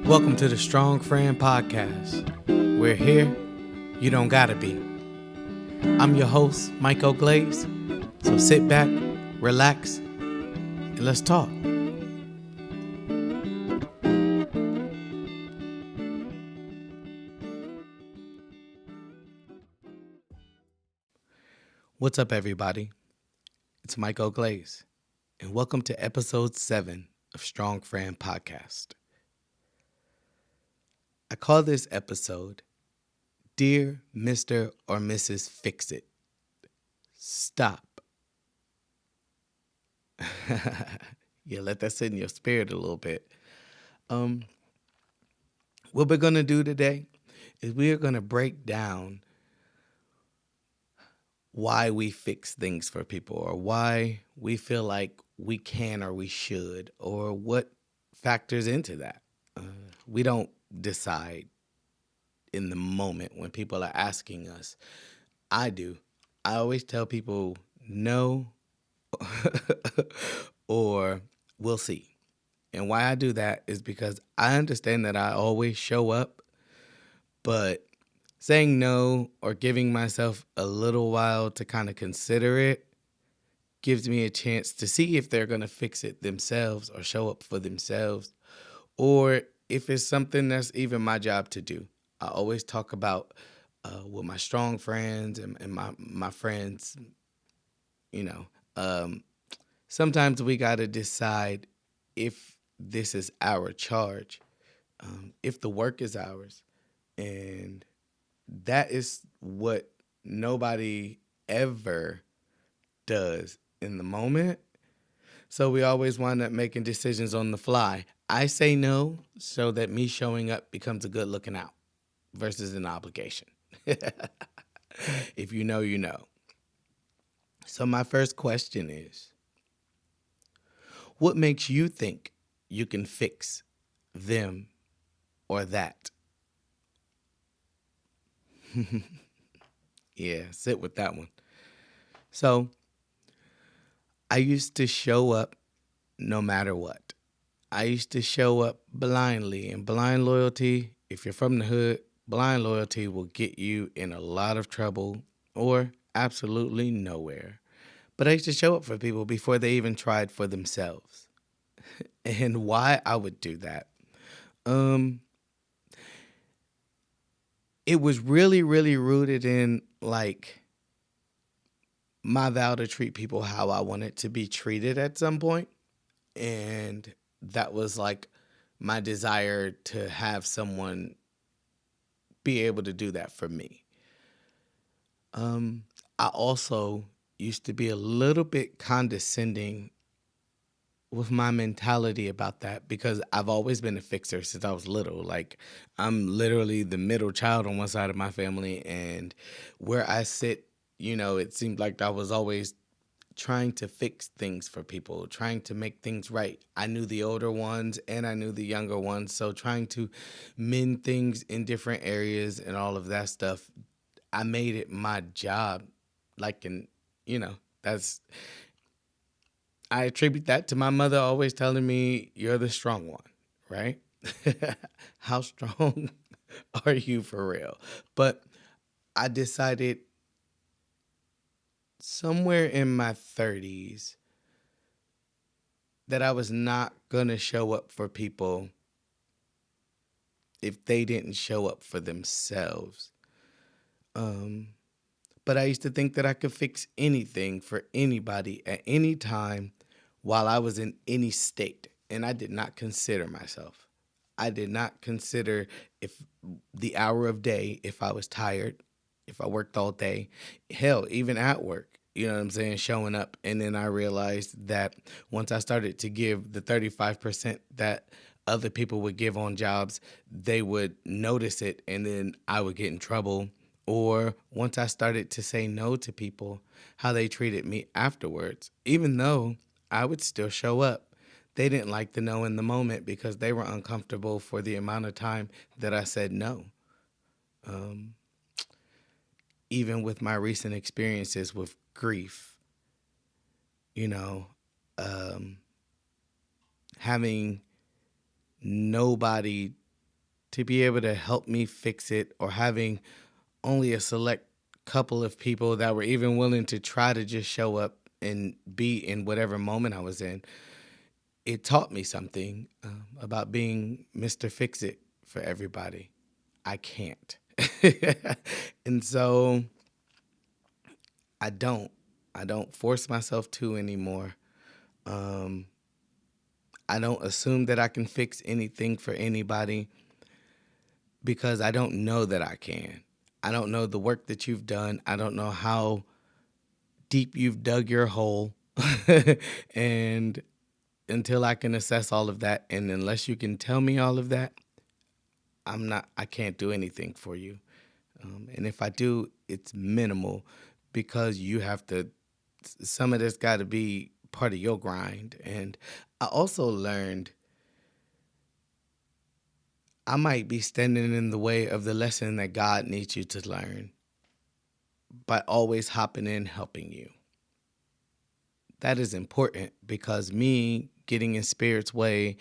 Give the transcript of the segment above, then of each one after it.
Welcome to the Strong Friend Podcast. We're here, you don't gotta be. I'm your host, Myko Glaze. So sit back, relax, and let's talk. What's up, everybody? It's Myko Glaze, and welcome to episode 7 of Strong Friend Podcast. I call this episode Dear Mr. or Mrs. Fix-It. Stop. Yeah, let that sit in your spirit a little bit. What we're going to do today is we are going to break down why we fix things for people, or why we feel like we can or we should, or what factors into that. We don't decide in the moment when people are asking us. I do. I always tell people no or we'll see. And why I do that is because I understand that I always show up, but saying no or giving myself a little while to kind of consider it gives me a chance to see if they're going to fix it themselves or show up for themselves, or if it's something that's even my job to do. I always talk about with my strong friends and my friends, you know, sometimes we got to decide if this is our charge, if the work is ours. And that is what nobody ever does in the moment. So we always wind up making decisions on the fly. I say no so that me showing up becomes a good looking out versus an obligation. If you know, you know. So my first question is, what makes you think you can fix them or that? Yeah, sit with that one. So I used to show up no matter what. I used to show up blindly, and blind loyalty, if you're from the hood, blind loyalty will get you in a lot of trouble or absolutely nowhere. But I used to show up for people before they even tried for themselves. And why I would do that? It was really, really rooted in like my vow to treat people how I wanted to be treated at some point. And that was like my desire to have someone be able to do that for me. I also used to be a little bit condescending with my mentality about that because I've always been a fixer since I was little. Like, I'm literally the middle child on one side of my family, and where I sit, it seemed like I was always trying to fix things for people, trying to make things right. I knew the older ones and I knew the younger ones, so trying to mend things in different areas and all of that stuff, I made it my job. Like, that's, I attribute that to my mother always telling me, you're the strong one, right? How strong are you for real? But I decided somewhere in my 30s that I was not going to show up for people if they didn't show up for themselves. But I used to think that I could fix anything for anybody at any time while I was in any state. And I did not consider myself. I did not consider if the hour of day, if I was tired, if I worked all day, hell, even at work, you know what I'm saying, showing up. And then I realized that once I started to give the 35% that other people would give on jobs, they would notice it and then I would get in trouble. Or once I started to say no to people, how they treated me afterwards, even though I would still show up. They didn't like the no in the moment because they were uncomfortable for the amount of time that I said no. Even with my recent experiences with grief, you know, having nobody to be able to help me fix it, or having only a select couple of people that were even willing to try to just show up and be in whatever moment I was in, it taught me something about being Mr. Fix It for everybody. I can't. And so I don't. I don't force myself to anymore. Um, I don't assume that I can fix anything for anybody because I don't know that I can. I don't know the work that you've done. I don't know how deep you've dug your hole. And until I can assess all of that, and unless you can tell me all of that, I can't do anything for you. And if I do, it's minimal because you have to, some of this got to be part of your grind. And I also learned I might be standing in the way of the lesson that God needs you to learn by always hopping in helping you. That is important because me getting in Spirit's way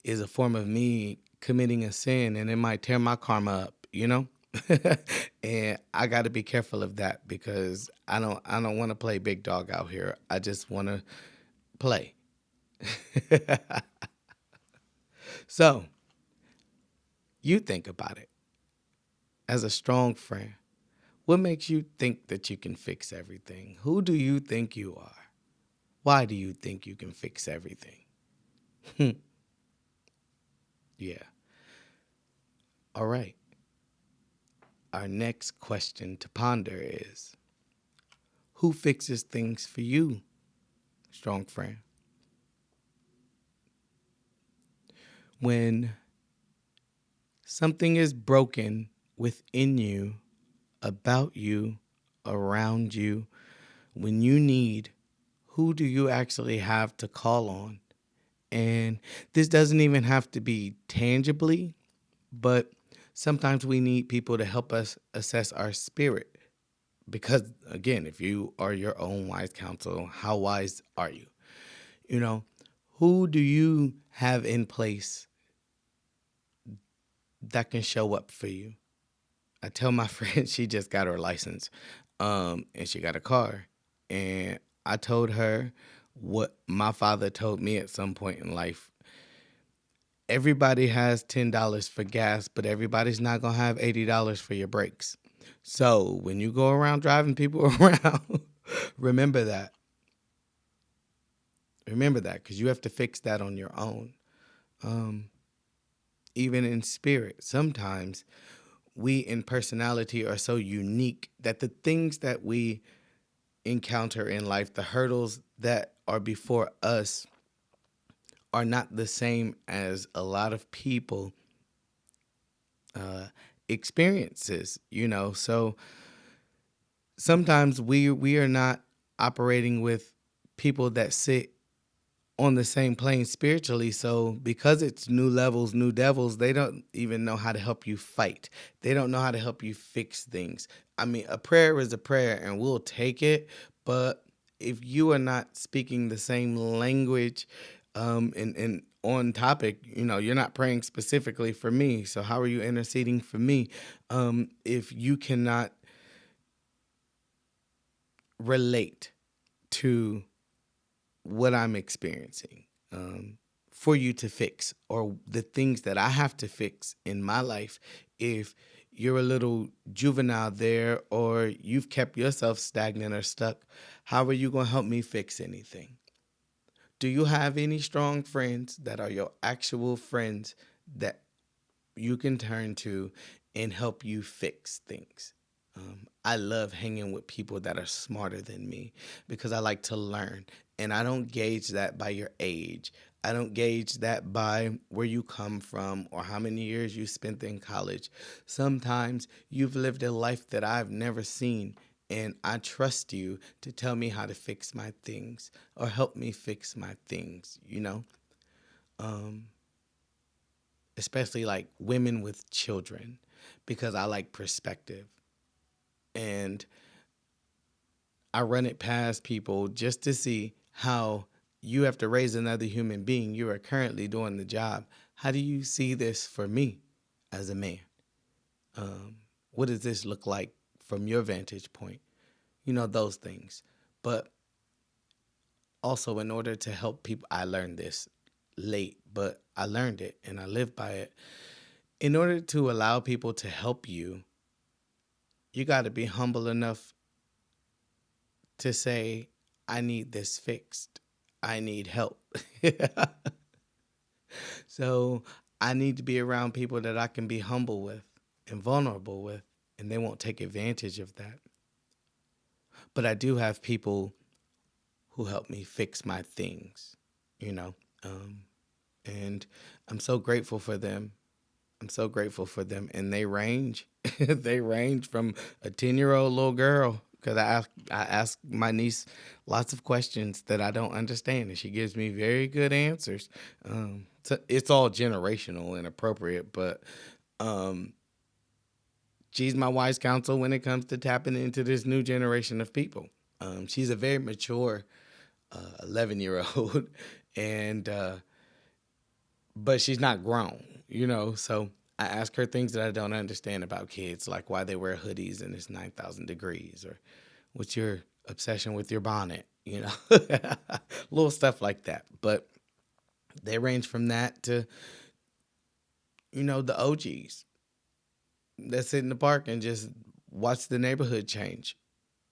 is a form of me committing a sin, and it might tear my karma up, you know? And I got to be careful of that because I don't want to play big dog out here. I just want to play. So, you think about it as a strong friend. What makes you think that you can fix everything? Who do you think you are? Why do you think you can fix everything? Yeah. All right. Our next question to ponder is, who fixes things for you, strong friend? When something is broken within you, about you, around you, when you need, who do you actually have to call on? And this doesn't even have to be tangibly, but sometimes we need people to help us assess our spirit. Because again, if you are your own wise counsel, how wise are you? You know, who do you have in place that can show up for you? I tell my friend she just got her license, and she got a car. And I told her what my father told me at some point in life. Everybody has $10 for gas, but everybody's not going to have $80 for your brakes. So when you go around driving people around, remember that. Remember that because you have to fix that on your own. Even in spirit, sometimes we in personality are so unique that the things that we encounter in life, the hurdles that are before us, are not the same as a lot of people experiences, so sometimes we are not operating with people that sit on the same plane spiritually. So because it's new levels, new devils, they don't even know how to help you fight. They don't know how to help you fix things. I mean, a prayer is a prayer and we'll take it. But if you are not speaking the same language, and on topic, you're not praying specifically for me. So how are you interceding for me? If you cannot relate to what I'm experiencing, for you to fix, or the things that I have to fix in my life, if you're a little juvenile there or you've kept yourself stagnant or stuck, how are you going to help me fix anything? Do you have any strong friends that are your actual friends that you can turn to and help you fix things? I love hanging with people that are smarter than me because I like to learn. And I don't gauge that by your age. I don't gauge that by where you come from or how many years you spent in college. Sometimes you've lived a life that I've never seen, and I trust you to tell me how to fix my things or help me fix my things. Um, Especially like women with children, because I like perspective. And I run it past people just to see how you have to raise another human being. You are currently doing the job. How do you see this for me? as a man? Um, what does this look like from your vantage point? Those things. But also, in order to help people, I learned this late, but I learned it and I live by it. In order to allow people to help you, you got to be humble enough to say, I need this fixed. I need help. So I need to be around people that I can be humble with and vulnerable with, and they won't take advantage of that. But I do have people who help me fix my things, you know, um, and I'm so grateful for them. I'm so grateful for them, and they range. They range from a 10-year-old little girl because I ask my niece lots of questions that I don't understand, and she gives me very good answers. So it's all generational and appropriate, but um, she's my wise counsel when it comes to tapping into this new generation of people. She's a very mature 11-year-old, and but she's not grown, So I ask her things that I don't understand about kids, like why they wear hoodies and it's 9,000 degrees, or what's your obsession with your bonnet, little stuff like that. But they range from that to, the OGs that sit in the park and just watch the neighborhood change.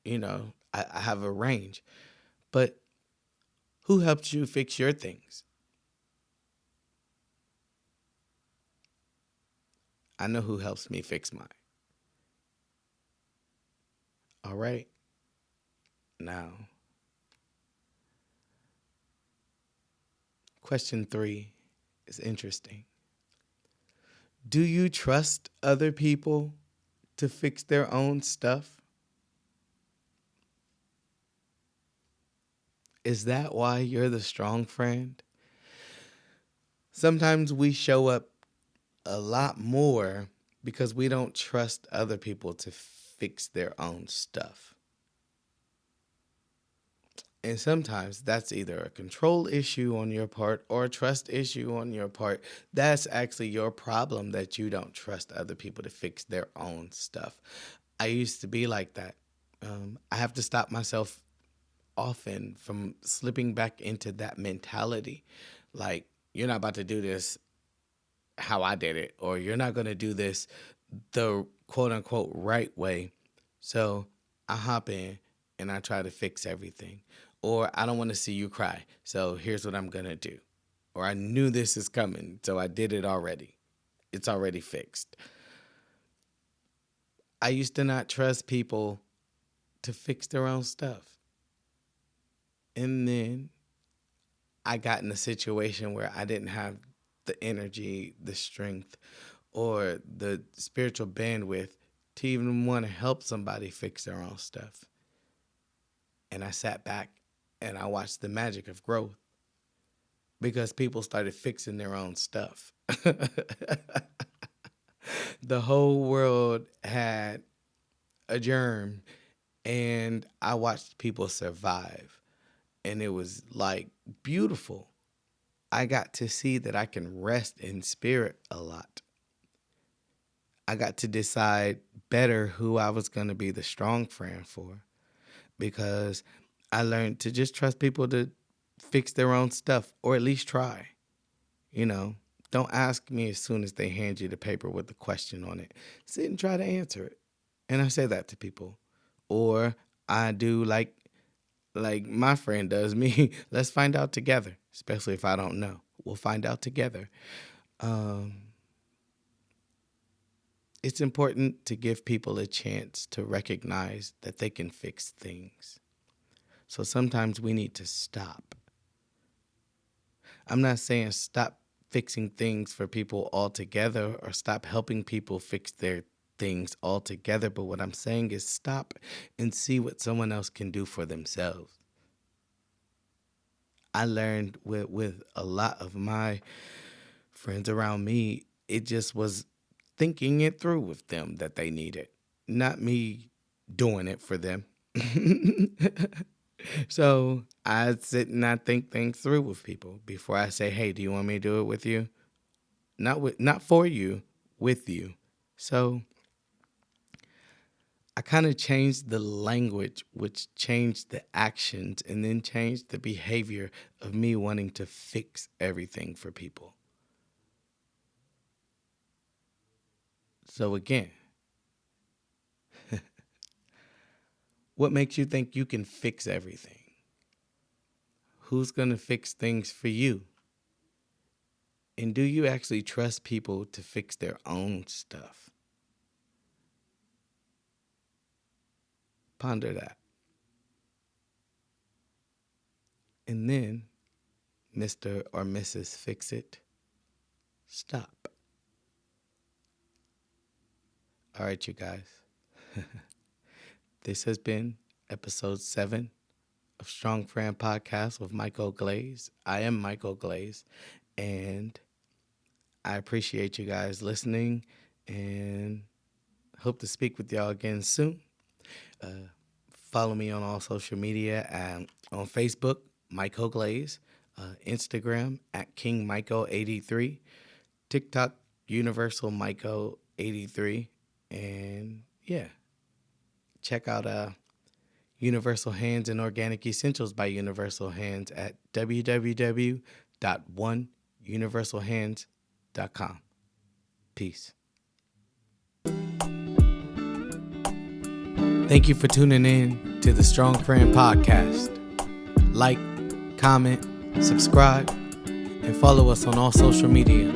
I have a range. But who helped you fix your things? I know who helps me fix mine. All right. Now, question 3 is interesting. Do you trust other people to fix their own stuff? Is that why you're the strong friend? Sometimes we show up a lot more because we don't trust other people to fix their own stuff. And sometimes that's either a control issue on your part or a trust issue on your part. That's actually your problem, that you don't trust other people to fix their own stuff. I used to be like that. I have to stop myself often from slipping back into that mentality. Like, you're not about to do this how I did it, or you're not going to do this the quote unquote right way. So I hop in and I try to fix everything. Or I don't want to see you cry. So here's what I'm going to do. Or I knew this is coming. So I did it already. It's already fixed. I used to not trust people to fix their own stuff. And then I got in a situation where I didn't have the energy, the strength, or the spiritual bandwidth to even want to help somebody fix their own stuff. And I sat back and I watched the magic of growth because people started fixing their own stuff. The whole world had a germ, and I watched people survive. And it was like beautiful. I got to see that I can rest in spirit a lot. I got to decide better who I was going to be the strong friend for, because I learned to just trust people to fix their own stuff, or at least try. Don't ask me as soon as they hand you the paper with the question on it. Sit and try to answer it. And I say that to people. Or I do like my friend does me. Let's find out together, especially if I don't know. We'll find out together. It's important to give people a chance to recognize that they can fix things. So sometimes we need to stop. I'm not saying stop fixing things for people altogether or stop helping people fix their things altogether, but what I'm saying is stop and see what someone else can do for themselves. I learned with a lot of my friends around me, it just was thinking it through with them that they needed, not me doing it for them. So I sit and I think things through with people before I say, "Hey, do you want me to do it with you?" Not for you, with you. So I kind of changed the language, which changed the actions and then changed the behavior of me wanting to fix everything for people. So again, what makes you think you can fix everything? Who's going to fix things for you? And do you actually trust people to fix their own stuff? Ponder that. And then, Mr. or Mrs. Fix It, stop. All right, you guys. This has been episode 7 of Strong Friend Podcast with Myko Glaze. I am Myko Glaze, and I appreciate you guys listening and hope to speak with y'all again soon. Follow me on all social media and on Facebook, Myko Glaze, Instagram at King Myko 83, TikTok, Universal Myko 83, and yeah, check out Universal Hands and Organic Essentials by Universal Hands at www.oneuniversalhands.com. Peace. Thank you for tuning in to the Strong Friend Podcast. Like, comment, subscribe, and follow us on all social media.